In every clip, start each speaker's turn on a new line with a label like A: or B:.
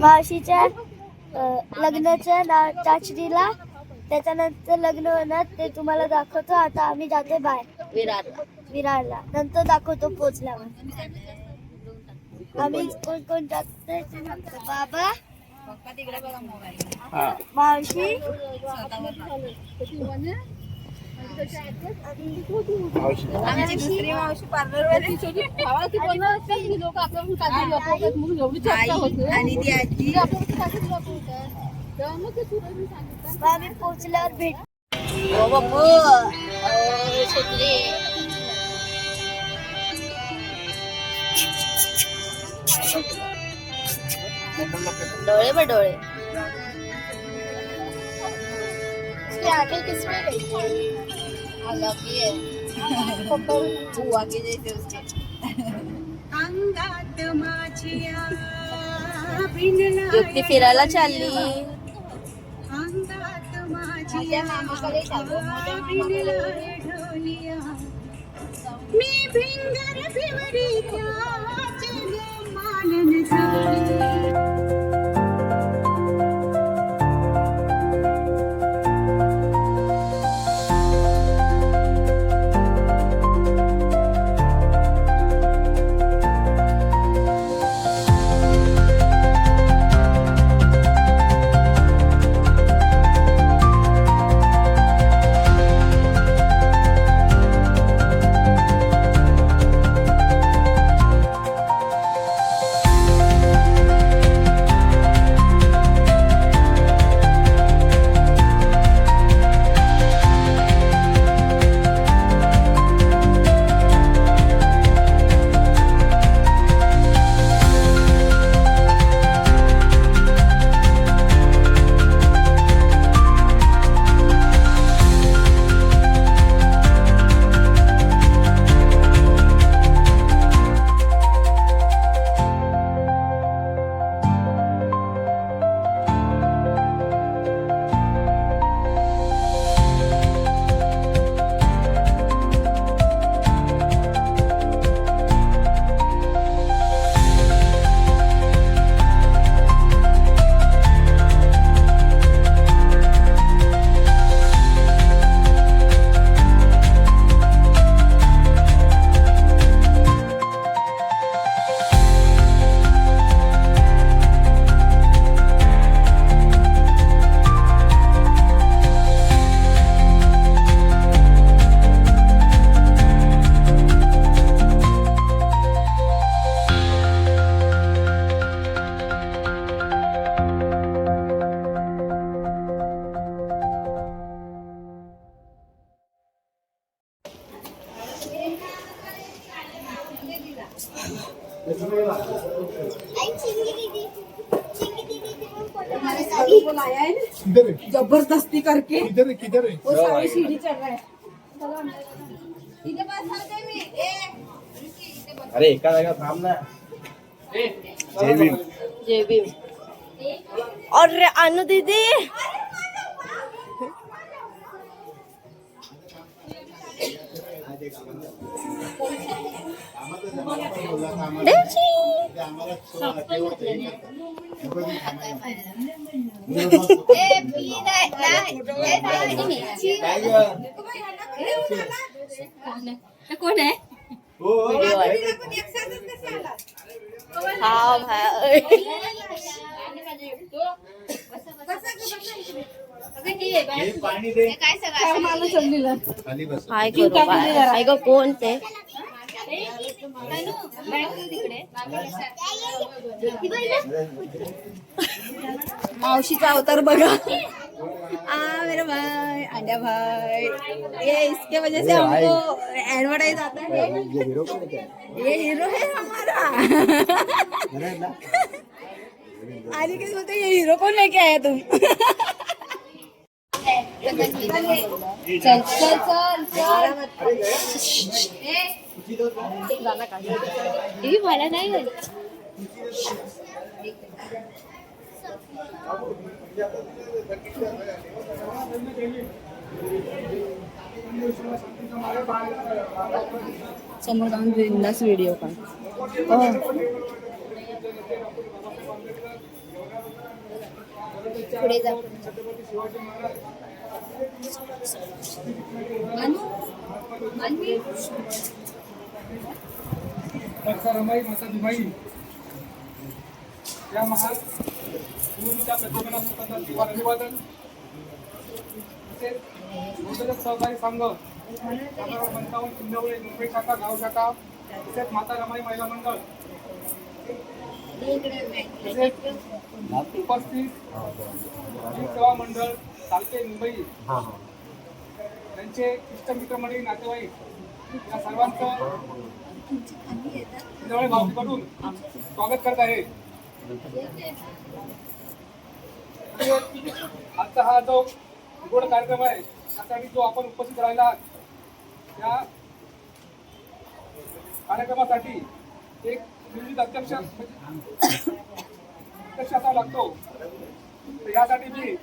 A: मावशीच्या लग्नाच्या चाचणीला त्याच्यानंतर लग्न होणार ते तुम्हाला दाखवतो. आता आम्ही जाते बाहेर विरारला नंतर दाखवतो पोचल्यावर. आम्ही कोण कोण जातोय ते सांगतो. बाबा, मावशी,
B: आमची दुसरी मावशी पार्लरवाली आणि ती आजी.
A: आम्ही पोचल्यावर भेट.
B: डोळे बा डोळे.
A: आगे किसमें गई
B: बुआ के जैसे उसके. युक्ती फिरायला चालली.
A: माझ्या मामाकडे चालू.
B: मी भिंगर भिवरीच्या मालन झाली. जबरदस्ती करके
C: किधर है
B: वो सारी सीढ़ी चढ़ रहा है.
C: अरे एका जागा थांब ना. जय भीम.
B: जय भीम.
A: और अनु दीदी
B: कोण आहे?
A: हा भाई
C: पाणी दे.
A: हाय करू हाय ग कोण ते
B: मावशीचा अवतार बघा. मेरा भाई आंड्या भाई, ये इसके वजह से हमको एडवर्टाइज आता है. ये हीरो है हमारा. आने के बोलते ये हीरो कौन लेके आया तुम? चल चल चल चल.
A: मला नाही
B: समोर जाऊन बिंदास व्हिडिओ काढ.
A: पुढे जा.
D: रमाई माता दुमाई या महान गुरुच्या प्रतिमेला अभिवादन. तसेच गोदरक सहकारी संघ 55 चिंदवळे मुंबई शाखा गाव शाखा तसेच माता रमाई महिला मंडळ तसेच उपस्थित सेवा मंडळ चालते मुंबई त्यांचे इष्टमित्र मंडळी नातेवाईक या सर्वांचं चिंदवळे भावकीकडून स्वागत करत आहे. आजचा हा जो गोड कार्यक्रम आहे त्यासाठी जो आपण उपस्थित राहिला आहात या कार्यक्रमासाठी एक नियोजित अध्यक्ष असावा लागतो. तर यासाठी मी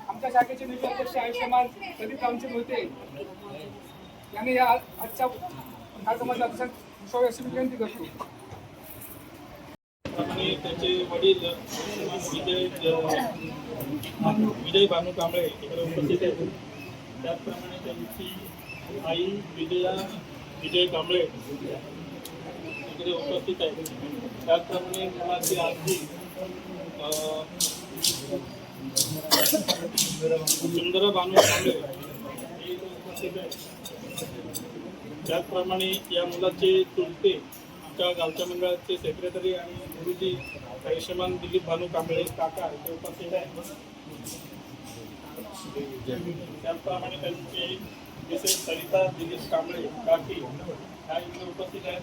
D: आमच्या शाखेचे नियोजित अध्यक्ष आयुष्यमान प्रदीप रामचंद होते यांनी या आजच्या कार्यक्रमाचं अध्यक्ष अशी विनंती करतो.
E: आणि त्याचे वडील विजय भानू कांबळे इकडे उपस्थित आहेत. त्याचप्रमाणे त्यांची आई विजय कांबळे इकडे उपस्थित आहे. त्याचप्रमाणे मुलाची आजी सुंदर भानू कांबळे हे इथे उपस्थित आहे. त्याचप्रमाणे या मुलाचे चुलते आमच्या गावच्या मंडळाचे सेक्रेटरी आणि गुरुजी आयुष्यमान दिलीप भानू कांबळे काका इथे उपस्थित आहेत. त्याचप्रमाणे त्यांचे मिसेस सरिता दिलीप कांबळे काकी ह्या इथे उपस्थित आहेत.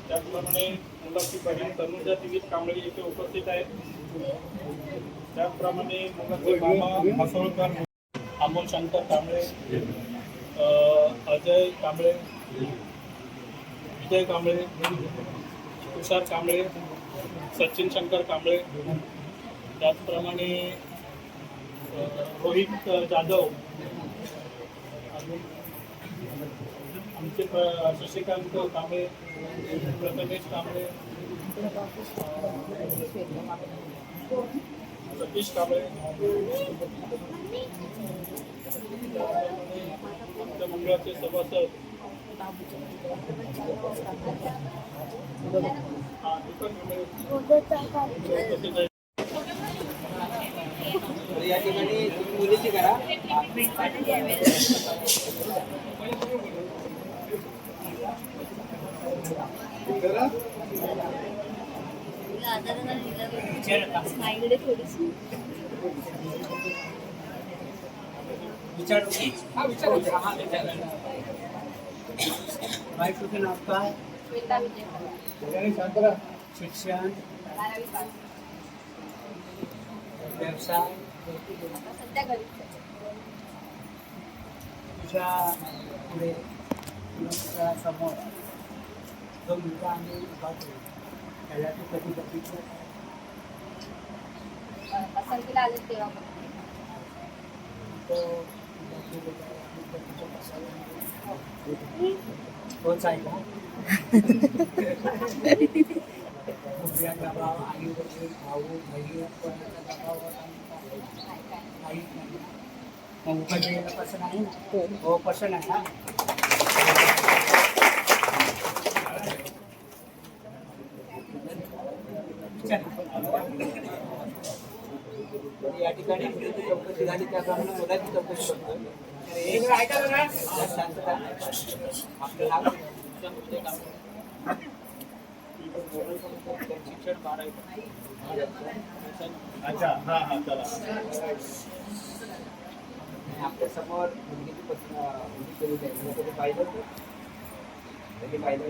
E: त्याचप्रमाणे मुलाची बहीण तनुजा दिलीप कांबळे इथे उपस्थित आहेत. त्याचप्रमाणे मुलाचे मामा मसोळकर अमोल शंकर कांबळे अजय कांबळे विजय कांबळे तुषार कांबळे सचिन शंकर कांबळे त्याचप्रमाणे रोहित जाधव अजून आमचे शशिकांत कांबळे प्रथमेश कांबळे सतीश कांबळे आमच्या मंडळाचे सभासद
C: या ठिकाणी मुलीची करा.
F: माहिती आपका शिक्षण व्यवसाय तुझ्या पुढे तुझ्या समोर जो मुलगा आणि बाजू त्याला तू कधी बघितलं तोच आहे का? मुलांचा भाव आई वडील भाऊ बहीण कोणाचा दबाव काहीच नाही. मग उपाध्यायाला पसंत आहे ना? हो पसंत आहे ना. या ठिकाणी मुलीची चौकशी झाली त्याप्रमाणे मुलाची चौकशी करतो. शिक्षण 12.
E: अच्छा हां हां चला
C: आपल्या समोर मुलगीची मुलगी केलेली आहे. म्हणजे कधी पाहिलं कधी पाहिलं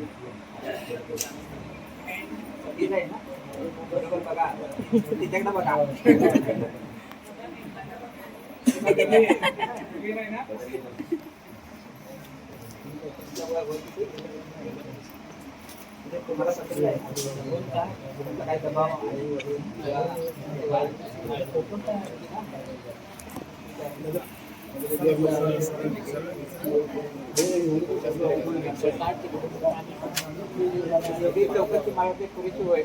C: कधी नाही ना. बरोबर बघा तिच्याकडे बघा. तुम्हाला पसंत आहे काय दबाव चौकशी मला ते पुरेशी होय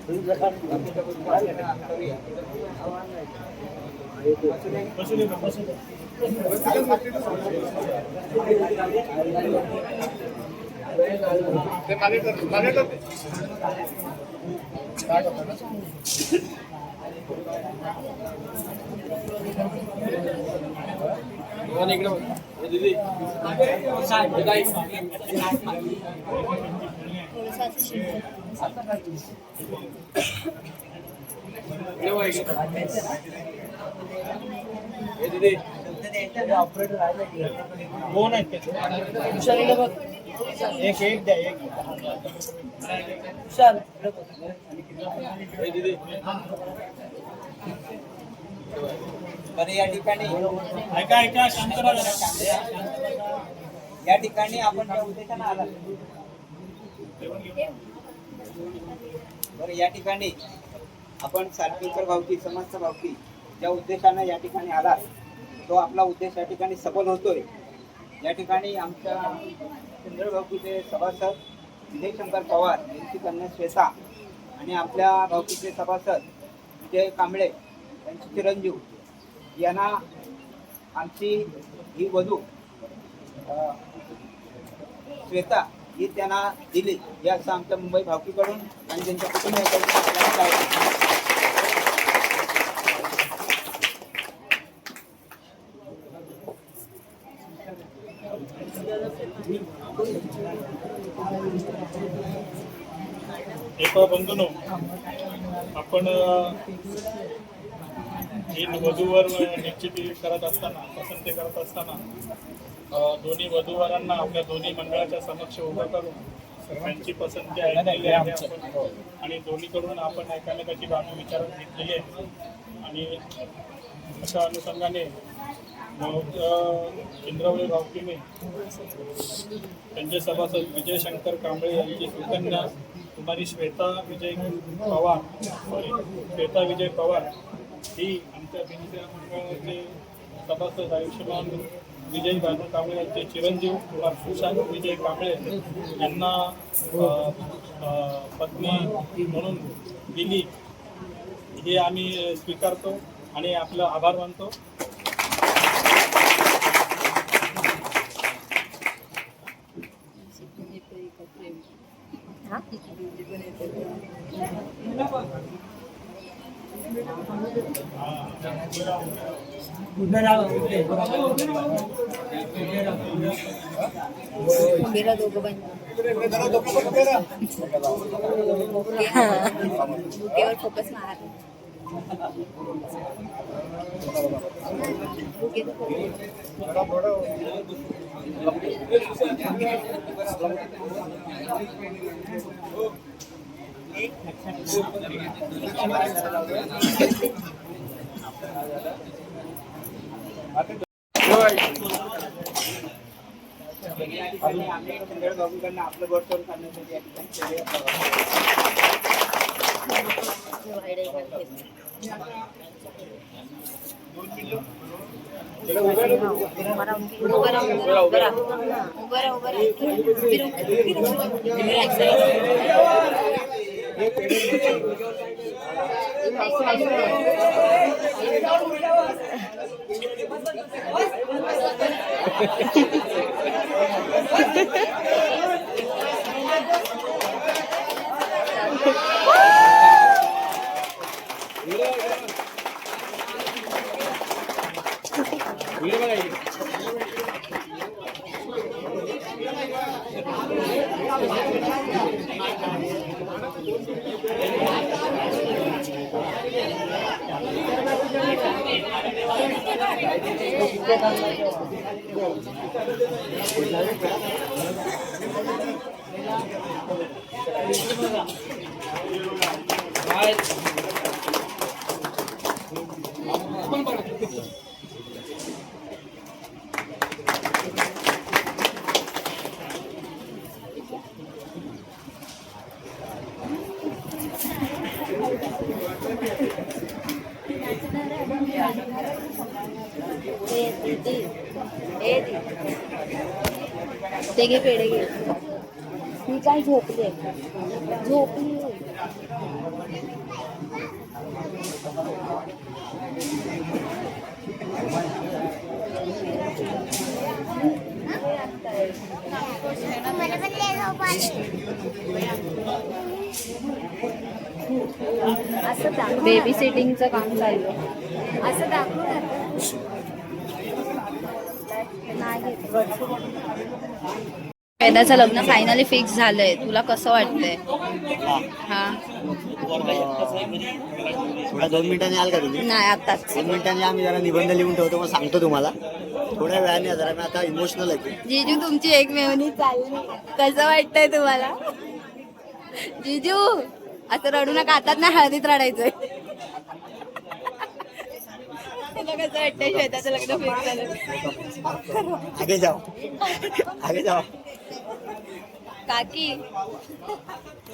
E: दोन आहेत एक एक द्या एक
C: बरं या ठिकाणी
E: ऐका ऐका शांत राहा जरा.
C: या ठिकाणी आपण ज्या उद्देशाने आला बरं या ठिकाणी आपण सारखेकर भावकी समस्त भावकी ज्या उद्देशाने या ठिकाणी आला तो आपला उद्देश या ठिकाणी सफल होतोय. या ठिकाणी आमच्या सुंदर भावकीचे सभासद विजय शंकर पवार यांची कन्या श्वेता आणि आपल्या भावकीचे सभासद विजय कांबळे यांचे चिरंजीव यांना आमची ही वधू श्वेता ही त्यांना दिली हे असं आमच्या मुंबई भावकीकडून आणि त्यांच्या कुटुंबियाकडून आपल्याला कळवलं.
E: एका बंधूनो आपण ही वधूवर निश्चिती करत असताना पसंती करत असताना दोन्ही वधूवरांना आपल्या दोन्ही मंडळाच्या समक्ष उभं करून त्यांची पसंती ऐकलेली आहे आपण आणि दोन्हीकडून आपण एकमेकाची बाजू विचारात घेतलेली आहे. आणि अशा अनुषंगाने इंद्रावळी भावकीने त्यांचे सभासद विजय शंकर कांबळे यांची सुकन्या कुमारी श्वेता विजय पवार ही आमच्या भिंतीच्या मंडळाचे सभासद आयुष्यमान विजय बाबू कांबळे यांचे चिरंजीव कुमार सुशांत विजय कांबळे यांना पत्नी म्हणून दिली हे आम्ही स्वीकारतो आणि आपला आभार मानतो.
B: मेरा दोघं पण बुकेवर फोकस मार.
C: आम्ही सुंदर भाऊकडनं आपलं गोडतोड करण्यासाठी या ठिकाणी
B: ते घे पेढे घे. मी काय झोपले झोपली. बेबी सिटिंगचं काम चालू आहे.
A: असं दाखव
B: वेदाचं लग्न फायनली फिक्स झालंय. तुला कसं वाटतंय? हा
G: थोड्या 2 मिनिटांनी याल का तुम्ही?
B: नाही आताच.
G: 2 मिनिटांनी आम्ही जरा निबंध लिहून ठेवतो, मग सांगतो तुम्हाला. थोड्या वेळाने जरा मी आता इमोशनल आहे.
B: जीजू तुमची एक मेवणी चालली. कसं वाटतंय तुम्हाला? जीजू असं रडू नका. आतात ना हळदीत रडायचंय. तुला कसं वाटतंय श्वेताचं लग्न फिक्स झालं?
G: आगे जाओ, आगे जाओ.
B: काकी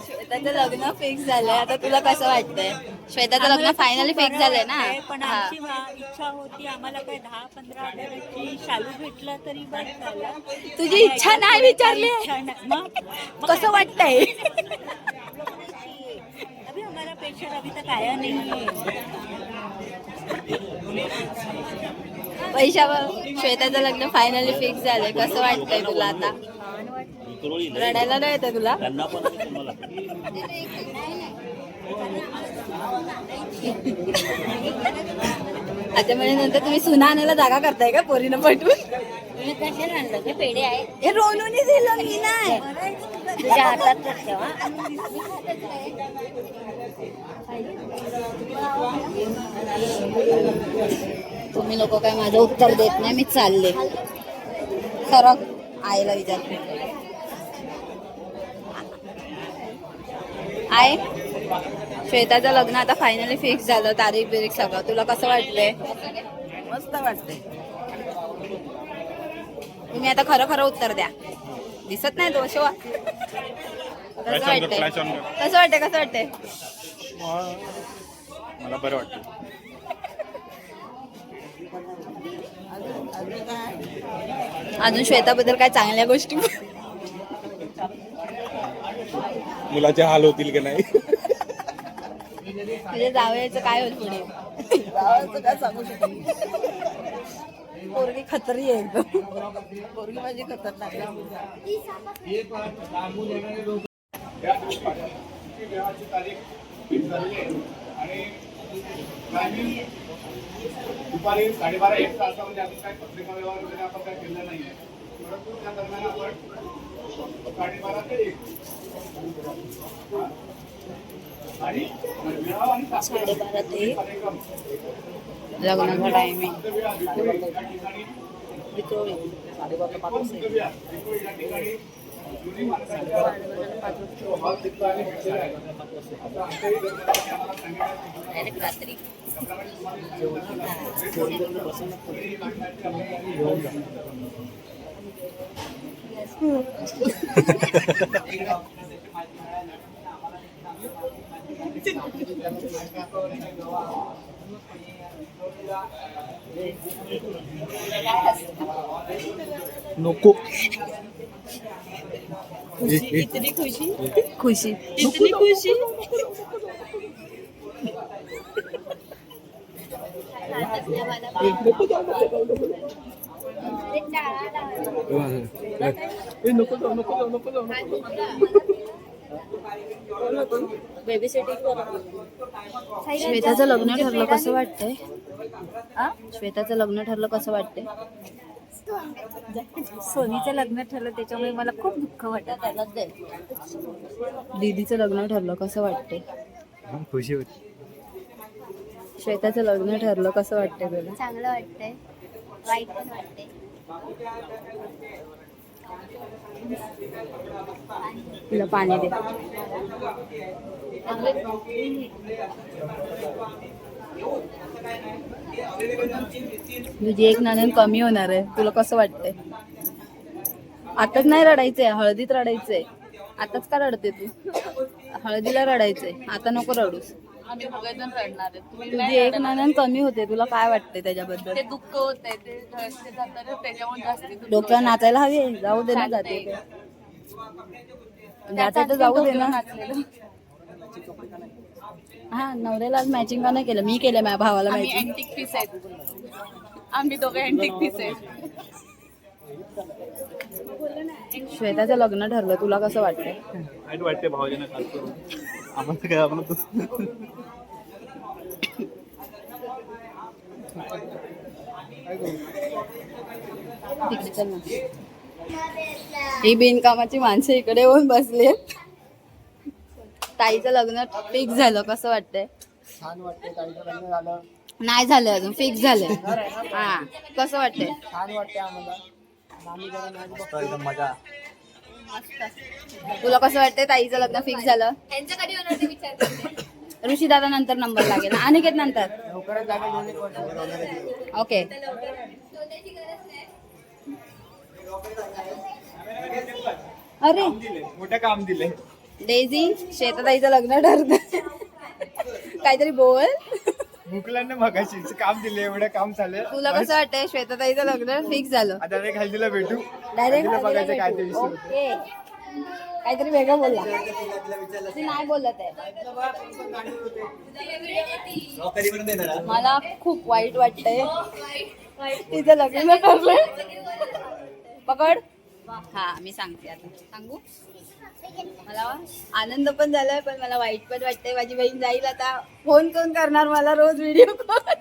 B: श्वेताचं लग्न फिक्स झालंय. आता तुला कसं वाटतंय? श्वेताचं लग्न फायनली फिक्स झालंय ना?
H: पण
B: हा.
H: आमची इच्छा होती आम्हाला काय 10-15 हजाराची शालू भेटला तरी बस झालं.
B: तुझी इच्छा नाही विचारली.
H: इच्छा नाही. मग
B: कसं वाटतंय?
H: अभी हमारा प्रेशर अभी तक आया नहीं है.
B: पैशावर श्वेताचं लग्न फायनली फिक्स झालंय. कसं वाटतंय तुला आता? रडायला नाही येतं तुला? आता म्हणजे नंतर तुम्ही सुना आणायला जागा करताय का पोरीनं पटवून?
H: तुम्ही कशाला आणलं ते पेढे आहे
B: हे रोनूने दिलं मी नाही.
H: तुझ्या हातात ठेवा.
B: तुम्ही लोक काय माझं उत्तर देत नाही. मी चालले. खरं आईला विचारते. आय श्वेताचं लग्न आता फायनली फिक्स झालं. तारीख बिरीख सगळं. तुला कसं वाटतंय?
I: मस्त वाटते.
B: तुम्ही आता खरं खरं उत्तर द्या. दिसत नाही तो शो. कसं वाटतंय? कसं वाटतंय? कसं वाटतंय?
E: मला बरं वाटतं.
B: अजून श्वेताबद्दल काय चांगल्या गोष्टी?
E: मुलाचे हाल होतील की नाही?
B: तुझ्या जावयाचं काय होईल पुढे?
I: गावाचं काय सांगू शकत. पोरगी खतरी आहे एकदम. पोरगी माझी खतरनाक आहे.
D: विवाहाची तारीख फिक्स झालेली आहे आणि टायमिंग दुपारी 12:30-1 तासामध्ये अजून काही पत्रिका व्यवहार वगैरे आपण काय केलेला नाही आहे. परंतु त्या दरम्यान आपण 12:30 ते 1 आणि विवाह आणि
B: साडेबारा ते
D: कार्यक्रम
B: लग्नाचा टायमिंग.
D: या ठिकाणी
B: विक्रोळी.
D: या ठिकाणी जुनी माणसांच्या हॉल तिथला आणि भेटलेला आहे. आता आमच्याही घरच्यांनी आम्हाला सांगितलं
B: डायरेक्ट रात्री.
E: नको.
B: इतनी खुशी. खुशी. इतनी खुशी.
H: बेबी सिटिंग
B: श्वेताचं लग्न ठरलं कसं वाटतंय? श्वेताचं लग्न ठरलं कसं वाटतंय?
H: सोनीचं लग्न ठरलं त्याच्यामुळे मला खूप दुःख वाटत.
B: दीदीचं लग्न ठरलं कसं वाटतंय?
G: खुशी होती.
B: श्वेताचं लग्न ठरलं कसं वाटतंय तुला?
A: चांगलं वाटतंय. वाईट पण वाटतंय.
B: तिला पाणी दे. तुझी एक नणंद कमी होणार आहे. तुला कसं वाटतंय? आताच नाही रडायचंय. हळदीत रडायचंय. आताच का रडते तू? हळदीला रडायचंय. आता नको रडूस.
I: आम्ही सगळेजण रडणार आहे. तुम्ही
B: तुझी एक नणंद कमी होते, तुला काय वाटते त्याच्याबद्दल?
I: ते दुःख होत आहे ते रस्ते जातात त्याच्यामुळे जास्ती दुःख
B: डोक्यावर नाचायला हवी, जाऊ दे ना, जाते जाते तर जाऊ दे ना.
I: नाचलेलं.
B: हा, नवऱ्याला आज मॅचिंग का नाही केलं? मी केलं माझ्या भावाला
I: आम्ही
B: मॅचिंग.
I: अँटिक पीस आहेत. आम्ही दोघे अँटिक पीस आहेत.
B: श्वेताचं लग्न ठरलं, तुला कसं वाटतंय?
E: वाईट वाटते भाऊजींना खास करून. आम्हाला काय आपण
B: ठीक, चल ना. ही बिनकामाची माणसं इकडे येऊन बसले. ताईचं लग्न फिक्स झालं, कसं वाटतंय?
F: छान वाटते, ताईचं लग्न झालं,
B: नाही झालं अजून, फिक्स झालंय. हा, कसं वाटतंय?
F: छान वाटते आम्हाला. आम्ही जरा मॅच बघतो.
E: एकदम मजा.
B: तुला कसं वाटतंय ताईचं लग्न फिक्स झालं? ऋषी दादा नंतर नंबर लागेल, अनिकेत नंतर.
F: लवकरच लागेल 2-1 वर्ष.
B: ओके. अरे
E: मोठं काम दिले.
B: डेझी, श्वेताताईचं लग्न ठरतं. काहीतरी बोल.
D: भुकलांना मगाशी काम दिले, एवढं काम चालेल.
B: तुला कसं वाटतंय? श्वेताताईचं लग्न फिक्स झालं.
D: आता रे हल्दीला भेटू.
B: डायरेक्ट
D: बघायचं काय ते विषय.
B: ओके. काहीतरी वेगळं बोलला. ती नाही बोलत आहे. मला खूप वाईट वाटतंय. तिचं लग्न ठरलंय. पकड. हा, मी सांगते आता. सांगू? मला आनंद पण झालाय, पण मला वाईट पण वाटतंय. माझी बहीण जाईल आता. फोन कोण करणार मला रोज व्हिडिओ कॉल?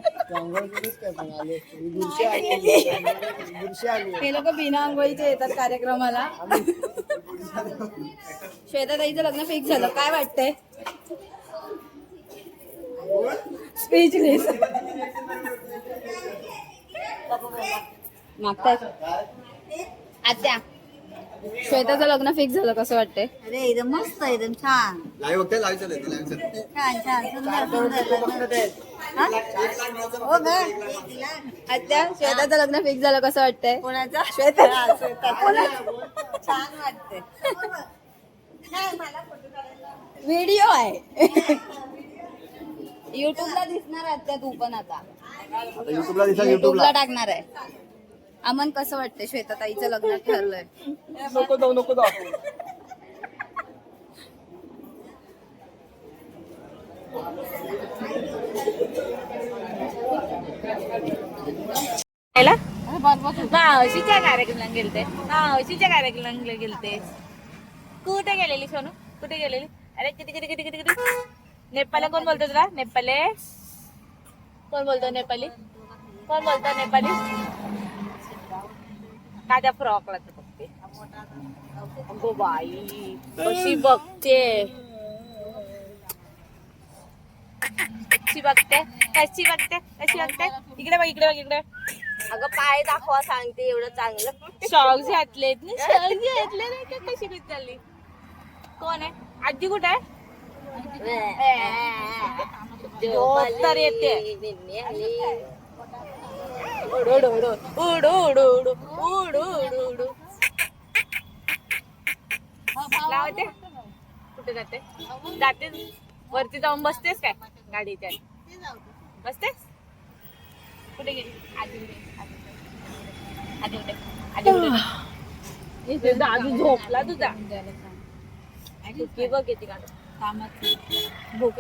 B: हे लोक बिना आंघोळीचे येतात कार्यक्रमाला. श्वेताताईचं लग्न फिक्स झालं, काय वाटतंय? स्पीचलेस. मागताय आत्या, श्वेताचं लग्न फिक्स झालं, कसं वाटतंय?
H: अरे एकदम मस्त, एकदम छान
G: लाईव्ह बघते, लाईव्ह
H: छान छान सुंदर सुंदर. हो ग.
B: आत्या, श्वेताचं लग्न फिक्स झालं, कसं वाटतंय?
H: कोणाचा?
B: श्वेता.
H: छान वाटते.
B: व्हिडिओ आहे. युट्यूबला दिसणार आत्या तू पण आता.
G: युट्यूबला दिसा,
B: युट्यूबला टाकणार आहे. अमन, कसं वाटतंय? श्वेताताईचं लग्न ठरलंय.
D: नको जाऊ.
H: मावशीच्या कार्यक्रमाला गेलते. कुठे गेलेली सोनू? कुठे गेलेली? अरे किती किती किती किती किती नेपाली कोण बोलतो तुला? नेपाली कोण बोलतो? नेपाली कोण बोलतो? नेपाली काय त्या फ्रॉकला तर बघते. अगो बाई कशी बघते, कशी बघते, कशी बघते, कशी बघते. इकडे बघ, इकडे बघ, इकडे.
I: अगं पाय दाखवा सांगते एवढं चांगलं.
H: शॉक्स घातलेत ना, शॉक्स घातले नाही का? कशी कशी चालली? कोण आहे? आजी कुठे आहे? झोप तर येते. उडू उडू उडू उडू उडू उडू उडू उडू उडू. लावते. कुठे जाते? जाते वरती जाऊन बसतेस काय गाडीच्या? बसतेस? कुठे गेली? आजी दादू झोपला तुझा. बघ येते का? भूक